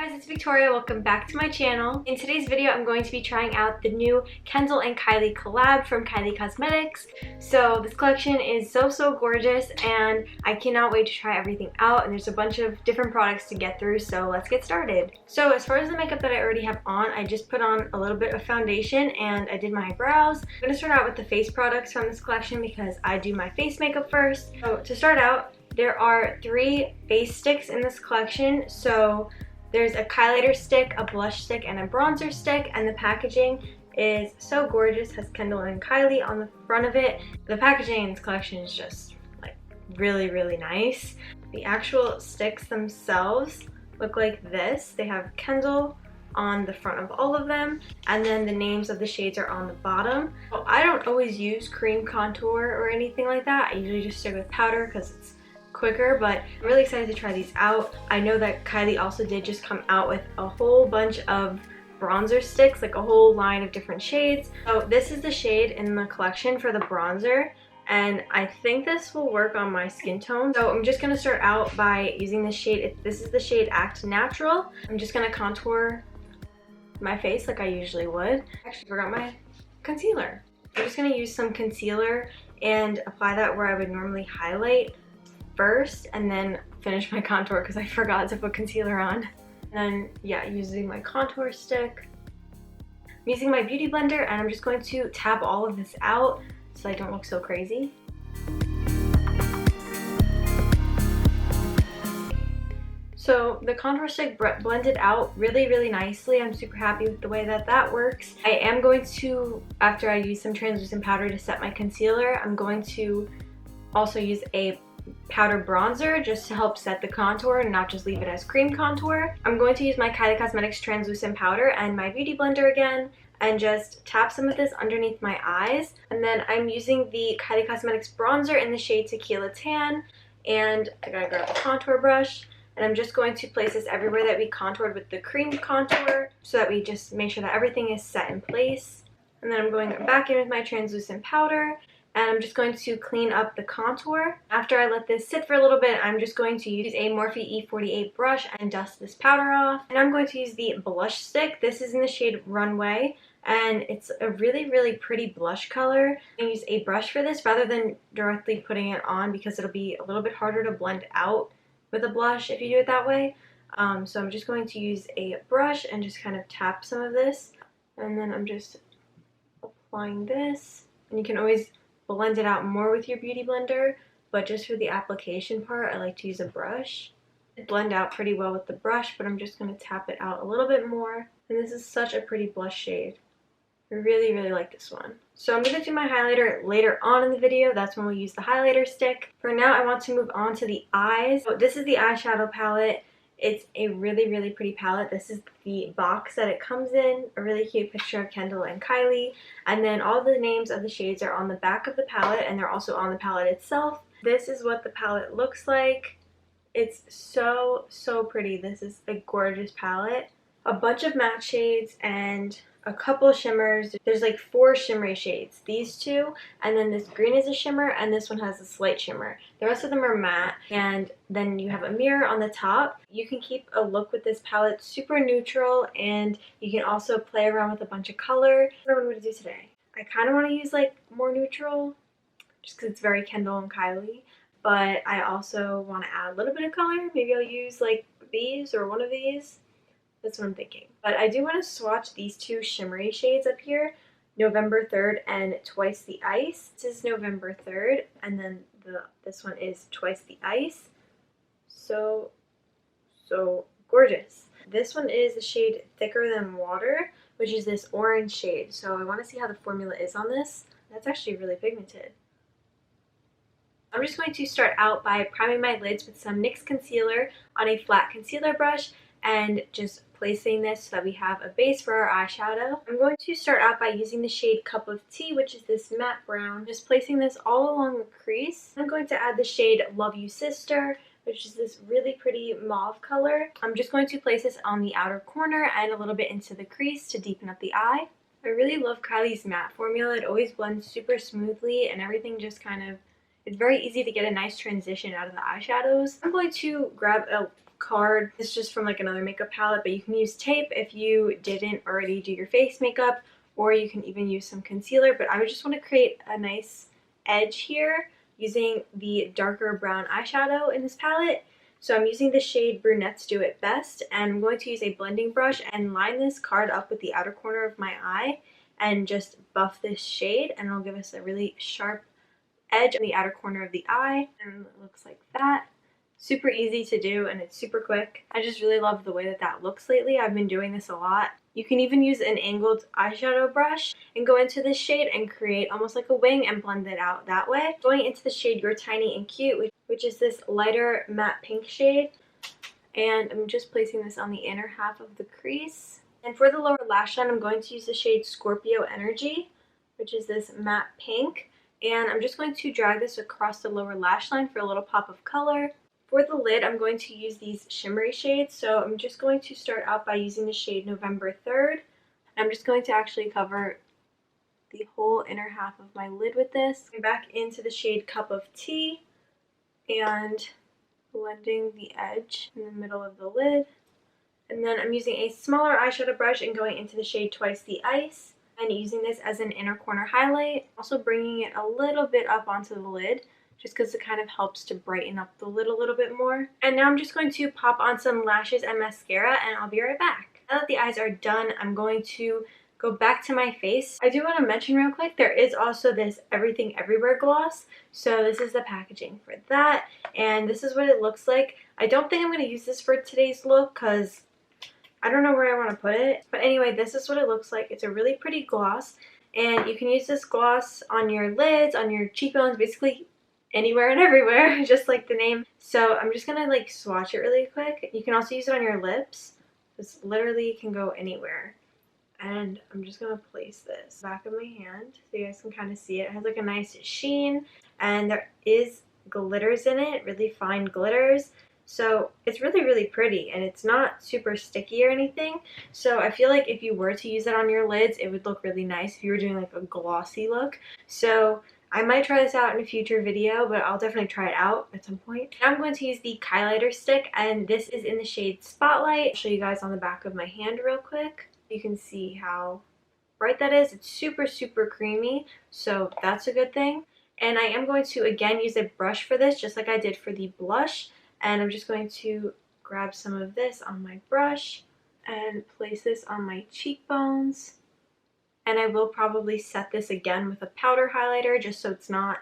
Hi guys, it's Victoria. Welcome back to my channel. In today's video, I'm going to be trying out the new Kendall and Kylie collab from Kylie Cosmetics. So this collection is so gorgeous and I cannot wait to try everything out, and there's a bunch of different products to get through, so let's get started. So as far as the makeup that I already have on, I just put on a little bit of foundation and I did my eyebrows. I'm going to start out with the face products from this collection because I do my face makeup first. So to start out, there are 3 face sticks in this collection. So there's a highlighter stick, a blush stick, and a bronzer stick, and the packaging is so gorgeous. It has Kendall and Kylie on the front of it. The packaging in this collection is just like really nice. The actual sticks themselves look like this. They have Kendall on the front of all of them, and then the names of the shades are on the bottom. So I don't always use cream contour or anything like that. I usually just stick with powder because it's quicker, but I'm really excited to try these out. I know that Kylie also did just come out with a whole bunch of bronzer sticks, like a whole line of different shades. So this is the shade in the collection for the bronzer, and I think this will work on my skin tone. So I'm just going to start out by using this shade. This is the shade Act Natural. I'm just going to contour my face like I usually would. I actually forgot my concealer. I'm just going to use some concealer and apply that where I would normally highlight first, and then finish my contour because I forgot to put concealer on. And then yeah, using my contour stick, I'm using my beauty blender, and I'm just going to tap all of this out so I don't look so crazy. So the contour stick blended out really nicely. I'm super happy with the way that that works. I am going to, after I use some translucent powder to set my concealer, I'm going to also use a powder bronzer just to help set the contour and not just leave it as cream contour. I'm going to use my Kylie Cosmetics translucent powder and my beauty blender again and just tap some of this underneath my eyes. And then I'm using the Kylie Cosmetics bronzer in the shade Tequila Tan, and I gotta grab a contour brush, and I'm just going to place this everywhere that we contoured with the cream contour so that we just make sure that everything is set in place. And then I'm going back in with my translucent powder, and I'm just going to clean up the contour. After I let this sit for a little bit, I'm just going to use a Morphe E48 brush and dust this powder off. And I'm going to use the blush stick. This is in the shade Runway, and it's a really pretty blush color. I'm going to use a brush for this rather than directly putting it on because it'll be a little bit harder to blend out with a blush if you do it that way. So I'm just going to use a brush and just kind of tap some of this. And then I'm just applying this. And you can always blend it out more with your beauty blender, but just for the application part, I like to use a brush. It blend out pretty well with the brush, but I'm just going to tap it out a little bit more. And this is such a pretty blush shade. I really like this one. So I'm going to do my highlighter later on in the video. That's when we'll use the highlighter stick. For now, I want to move on to the eyes. So this is the eyeshadow palette. It's a really pretty palette. This is the box that it comes in, a really cute picture of Kendall and Kylie, and then all the names of the shades are on the back of the palette, and they're also on the palette itself. This is what the palette looks like. It's so pretty. This is a gorgeous palette. A bunch of matte shades and a couple shimmers. There's like 4 shimmery shades. These 2, and then this green is a shimmer, and this one has a slight shimmer. The rest of them are matte, and then you have a mirror on the top. You can keep a look with this palette super neutral, and you can also play around with a bunch of color. What am I going to do today? I kind of want to use like more neutral, just because it's very Kendall and Kylie, but I also want to add a little bit of color. Maybe I'll use like these or one of these. That's what I'm thinking. But I do want to swatch these 2 shimmery shades up here, November 3rd and Twice the Ice. This is November 3rd, and then this one is Twice the Ice. So gorgeous. This one is the shade Thicker Than Water, which is this orange shade. So I want to see how the formula is on this. That's actually really pigmented. I'm just going to start out by priming my lids with some NYX concealer on a flat concealer brush, and just placing this so that we have a base for our eyeshadow. I'm going to start out by using the shade Cup of Tea, which is this matte brown. Just placing this all along the crease. I'm going to add the shade Love You Sister, which is this really pretty mauve color. I'm just going to place this on the outer corner and a little bit into the crease to deepen up the eye. I really love Kylie's matte formula. It always blends super smoothly, and everything just kind of, it's very easy to get a nice transition out of the eyeshadows. I'm going to grab a card. This is just from like another makeup palette, but you can use tape if you didn't already do your face makeup, or you can even use some concealer. But I would just want to create a nice edge here using the darker brown eyeshadow in this palette. So I'm using the shade Brunettes Do It Best, and I'm going to use a blending brush and line this card up with the outer corner of my eye and just buff this shade, and it'll give us a really sharp edge on the outer corner of the eye, and it looks like that. Super easy to do, and it's super quick. I just really love the way that that looks lately. I've been doing this a lot. You can even use an angled eyeshadow brush and go into this shade and create almost like a wing and blend it out that way. Going into the shade You're Tiny and Cute, which is this lighter matte pink shade, and I'm just placing this on the inner half of the crease. And for the lower lash line, I'm going to use the shade Scorpio Energy, which is this matte pink, and I'm just going to drag this across the lower lash line for a little pop of color. For the lid, I'm going to use these shimmery shades, so I'm just going to start out by using the shade November 3rd. I'm just going to actually cover the whole inner half of my lid with this. I'm back into the shade Cup of Tea and blending the edge in the middle of the lid. And then I'm using a smaller eyeshadow brush and going into the shade Twice the Ice and using this as an inner corner highlight. Also bringing it a little bit up onto the lid, just because it kind of helps to brighten up the lid a little bit more. And now I'm just going to pop on some lashes and mascara, and I'll be right back. Now that the eyes are done, I'm going to go back to my face. I do want to mention real quick, there is also this Everything Everywhere gloss. So this is the packaging for that, and this is what it looks like. I don't think I'm going to use this for today's look because I don't know where I want to put it. But anyway, this is what it looks like. It's a really pretty gloss, and you can use this gloss on your lids, on your cheekbones, basically anywhere and everywhere, just like the name. So I'm just gonna like swatch it really quick. You can also use it on your lips. This literally can go anywhere. And I'm just gonna place this back of my hand so you guys can kind of see it. It has like a nice sheen, and there is glitters in it, really fine glitters. So it's really, really pretty, and it's not super sticky or anything. So I feel like if you were to use it on your lids, it would look really nice if you were doing like a glossy look. So I might try this out in a future video, but I'll definitely try it out at some point. Now I'm going to use the highlighter stick, and this is in the shade Spotlight. I'll show you guys on the back of my hand real quick. You can see how bright that is. It's super, super creamy, so that's a good thing. And I am going to, again, use a brush for this, just like I did for the blush. And I'm just going to grab some of this on my brush and place this on my cheekbones. And I will probably set this again with a powder highlighter just so it's not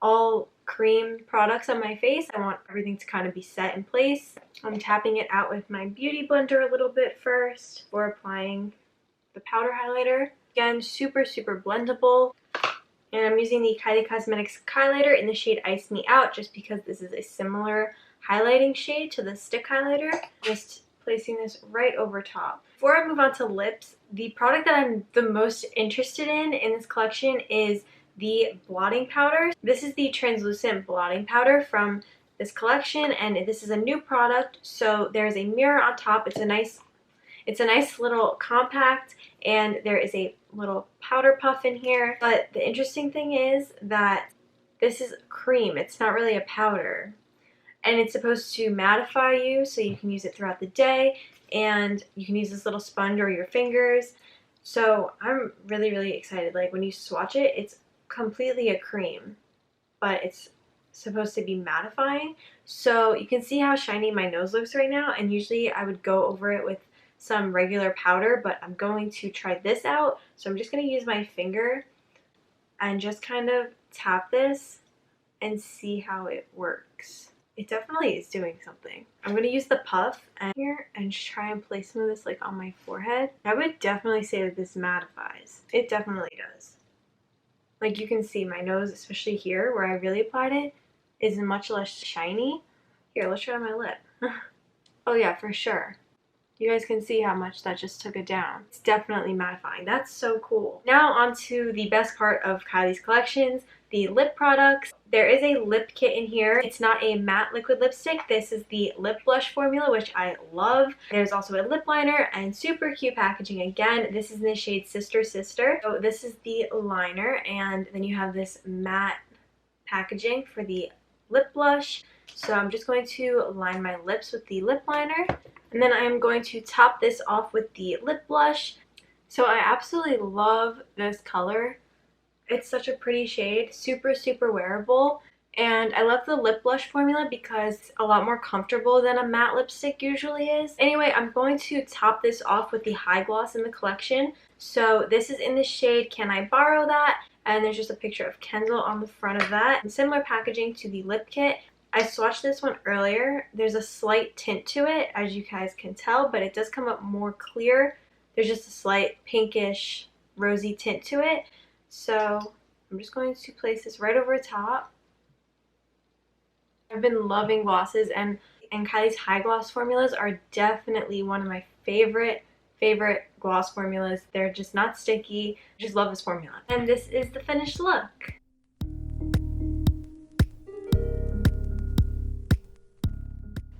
all cream products on my face. I want everything to kind of be set in place. I'm tapping it out with my beauty blender a little bit first before applying the powder highlighter. Again, super, super blendable. And I'm using the Kylie Cosmetics highlighter in the shade Ice Me Out just because this is a similar highlighting shade to the stick highlighter. Just placing this right over top. Before I move on to lips, the product that I'm the most interested in this collection is the blotting powder. This is the translucent blotting powder from this collection, and this is a new product. So there's a mirror on top. It's a nice little compact, and there is a little powder puff in here. But the interesting thing is that this is cream. It's not really a powder. And it's supposed to mattify you so you can use it throughout the day, and you can use this little sponge or your fingers. So I'm really, really excited. Like when you swatch it, it's completely a cream, but it's supposed to be mattifying. So you can see how shiny my nose looks right now, and usually I would go over it with some regular powder, but I'm going to try this out. So I'm just going to use my finger and just kind of tap this and see how it works. It definitely is doing something. I'm going to use the puff here and just try and place some of this like on my forehead. I would definitely say that this mattifies. It definitely does. Like you can see my nose, especially here where I really applied it, is much less shiny. Here, let's try my lip. Oh yeah, for sure. You guys can see how much that just took it down. It's definitely mattifying. That's so cool. Now on to the best part of Kylie's collections, the lip products. There is a lip kit in here. It's not a matte liquid lipstick. This is the lip blush formula, which I love. There's also a lip liner and super cute packaging again. This is in the shade Sister Sister. So this is the liner, and then you have this matte packaging for the lip blush. So I'm just going to line my lips with the lip liner, and then I'm going to top this off with the lip blush. So I absolutely love this color. It's such a pretty shade, super, super wearable. And I love the lip blush formula because it's a lot more comfortable than a matte lipstick usually is. Anyway, I'm going to top this off with the high gloss in the collection. So this is in the shade Can I Borrow That? And there's just a picture of Kendall on the front of that. And similar packaging to the lip kit. I swatched this one earlier. There's a slight tint to it, as you guys can tell, but it does come up more clear. There's just a slight pinkish, rosy tint to it. So I'm just going to place this right over top. I've been loving glosses, and Kylie's high gloss formulas are definitely one of my favorite gloss formulas. They're just not sticky. I just love this formula. And this is the finished look.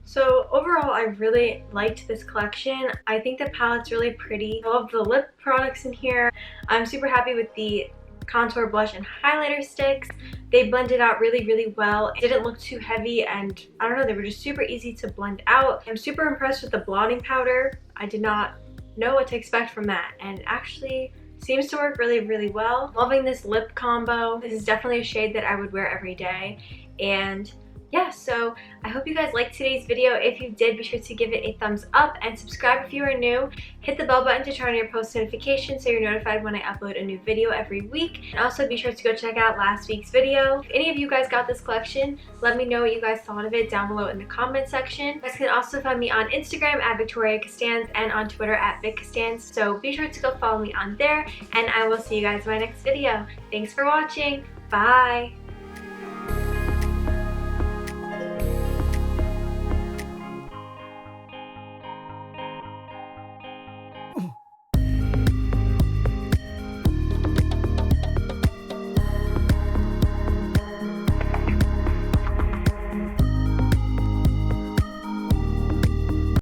So overall, I really liked this collection. I think the palette's really pretty. I love the lip products in here. I'm super happy with the contour, blush, and highlighter sticks. They blended out really, really well. It didn't look too heavy, and I don't know, they were just super easy to blend out. I'm super impressed with the blotting powder. I did not know what to expect from that, and it actually seems to work really, really well. Loving this lip combo. This is definitely a shade that I would wear every day. And yeah, so I hope you guys liked today's video. If you did, be sure to give it a thumbs up and subscribe if you are new. Hit the bell button to turn on your post notifications so you're notified when I upload a new video every week. And also be sure to go check out last week's video. If any of you guys got this collection, let me know what you guys thought of it down below in the comment section. You guys can also find me on Instagram at victoriacostanzbiz and on Twitter at viccostanz. So be sure to go follow me on there, and I will see you guys in my next video. Thanks for watching. Bye!